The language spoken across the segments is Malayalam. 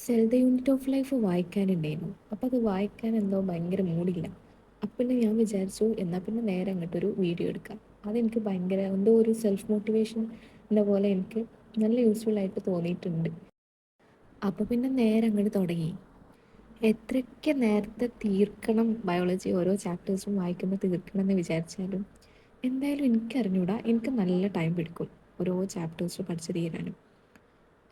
സെൽദ യൂണിറ്റ് ഓഫ് ലൈഫ് വായിക്കാനുണ്ടായിരുന്നു. അപ്പോൾ അത് വായിക്കാൻ എന്തോ ഭയങ്കര മൂടില്ല. അപ്പം പിന്നെ ഞാൻ വിചാരിച്ചു എന്നാൽ പിന്നെ നേരെ അങ്ങോട്ടൊരു വീഡിയോ എടുക്കാം. അതെനിക്ക് ഭയങ്കര എന്തോ ഒരു സെൽഫ് മോട്ടിവേഷൻ എന്ന പോലെ എനിക്ക് നല്ല യൂസ്ഫുൾ ആയിട്ട് തോന്നിയിട്ടുണ്ട്. അപ്പോൾ പിന്നെ നേരെ അങ്ങോട്ട് തുടങ്ങി. എത്രയ്ക്ക് നേരത്തെ തീർക്കണം ബയോളജി ഓരോ ചാപ്റ്റേഴ്സും വായിക്കുമ്പോൾ തീർക്കണം എന്ന് വിചാരിച്ചാലും എന്തായാലും എനിക്കറിഞ്ഞൂടാ, എനിക്ക് നല്ല ടൈം പിടിക്കും ഓരോ ചാപ്റ്റേഴ്സ് പഠിച്ച് തീരാനും.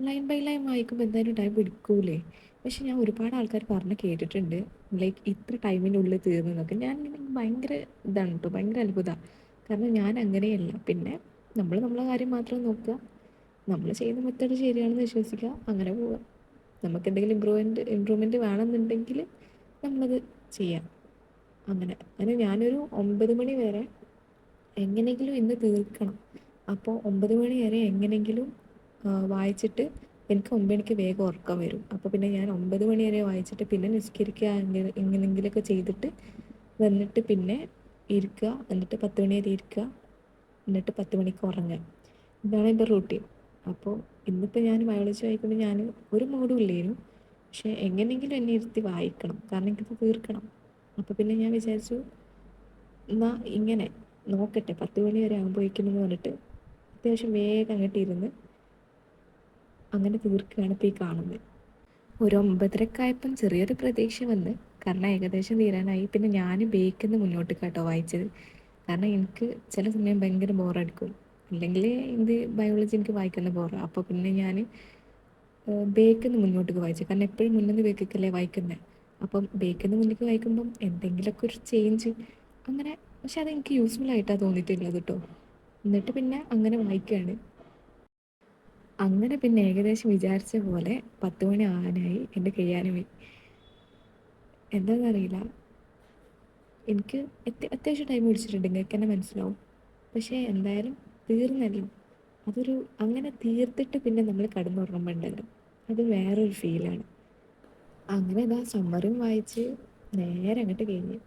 ലൈൻ ബൈ ലൈൻ വായിക്കുമ്പോൾ എന്തായാലും ടൈം പിടിക്കൂലേ. പക്ഷെ ഞാൻ ഒരുപാട് ആൾക്കാർ പറഞ്ഞ് കേട്ടിട്ടുണ്ട് ലൈക്ക് ഇത്ര ടൈമിനുള്ളിൽ തീർന്നതൊക്കെ. ഞാൻ എനിക്ക് ഭയങ്കര ഇതാണ് കേട്ടോ, ഭയങ്കര അത്ഭുതമാണ്. കാരണം ഞാൻ അങ്ങനെയല്ല. പിന്നെ നമ്മൾ നമ്മളെ കാര്യം മാത്രം നോക്കുക, നമ്മൾ ചെയ്യുന്ന മെത്തേഡ് ശരിയാണെന്ന് വിശ്വസിക്കുക, അങ്ങനെ പോവുക. നമുക്ക് എന്തെങ്കിലും ഇമ്പ്രൂവ്മെൻറ്റ് വേണമെന്നുണ്ടെങ്കിൽ നമ്മളത് ചെയ്യാം. അങ്ങനെ ഞാനൊരു 9 മണി വരെ എങ്ങനെയെങ്കിലും ഇന്ന് തീർക്കണം. അപ്പോൾ 9 മണി വരെ എങ്ങനെയെങ്കിലും വായിച്ചിട്ട് എനിക്ക് 9 മണിക്ക് വേഗം ഉറക്കം വരും. അപ്പോൾ പിന്നെ ഞാൻ 9 മണി വരെ വായിച്ചിട്ട് പിന്നെ നിസ്കരിക്കുക എങ്ങനെയെങ്കിലുമൊക്കെ ചെയ്തിട്ട് വന്നിട്ട് പിന്നെ ഇരിക്കുക. എന്നിട്ട് 10 മണി വരെ ഇരിക്കുക. എന്നിട്ട് 10 മണിക്ക് ഉറങ്ങുക. ഇതാണ് എൻ്റെ റൂട്ടീൻ. അപ്പോൾ ഇന്നിപ്പോൾ ഞാൻ ബയോളജി വായിക്കുമ്പോൾ ഞാൻ ഒരു മൂഡും ഇല്ലായിരുന്നു. പക്ഷേ എങ്ങനെയെങ്കിലും എന്നെ ഇരുത്തി വായിക്കണം, കാരണം എനിക്കിത് തീർക്കണം. അപ്പോൾ പിന്നെ ഞാൻ വിചാരിച്ചു എന്നാൽ ഇങ്ങനെ നോക്കട്ടെ 10 മണി വരെ ആകുമ്പോഴേക്കെന്ന് പറഞ്ഞിട്ട് അത്യാവശ്യം വേഗം അങ്ങോട്ട് ഇരുന്ന് അങ്ങനെ തീർക്കുകയാണ് ഇപ്പോൾ ഈ കാണുന്നത്. ഒരു 9:30 ചെറിയൊരു പ്രതീക്ഷ വന്ന്, കാരണം ഏകദേശം തീരാനായി. പിന്നെ ഞാൻ ബേക്കിന്ന് മുന്നോട്ട് കേട്ടോ വായിച്ചത്. കാരണം എനിക്ക് ചില സമയം ഭയങ്കര ബോറടിക്കും. അല്ലെങ്കിൽ ഇത് ബയോളജി എനിക്ക് വായിക്കുന്ന ബോറാണ്. അപ്പോൾ പിന്നെ ഞാൻ ബേക്കിന്ന് മുന്നോട്ടേക്ക് വായിച്ചു. കാരണം എപ്പോഴും മുന്നിൽ ബേക്കിക്കല്ലേ വായിക്കുന്നത്. അപ്പം ബേക്കിന്ന് മുന്നിലേക്ക് വായിക്കുമ്പം എന്തെങ്കിലുമൊക്കെ ഒരു ചേഞ്ച് അങ്ങനെ. പക്ഷെ അതെനിക്ക് യൂസ്ഫുൾ ആയിട്ടാണ് തോന്നിയിട്ടുള്ളത് കേട്ടോ. എന്നിട്ട് പിന്നെ അങ്ങനെ വായിക്കുകയാണ്. അങ്ങനെ പിന്നെ ഏകദേശം വിചാരിച്ച പോലെ 10 മണി ആവാനായി, എൻ്റെ കഴിയാനുമായി. എന്താണെന്നറിയില്ല, എനിക്ക് അത്യാവശ്യം ടൈം പിടിച്ചിട്ടുണ്ട്, നിങ്ങൾക്ക് തന്നെ മനസ്സിലാവും. പക്ഷേ എന്തായാലും തീർന്നല്ലോ. അതൊരു അങ്ങനെ തീർത്തിട്ട് പിന്നെ നമ്മൾ കിടന്നുറങ്ങുമ്പോൾ ഉണ്ടല്ലോ, അത് വേറൊരു ഫീലാണ്. അങ്ങനെ ഇതാ സമ്മറിയും വായിച്ച് നേരെ അങ്ങോട്ട് കഴിഞ്ഞ്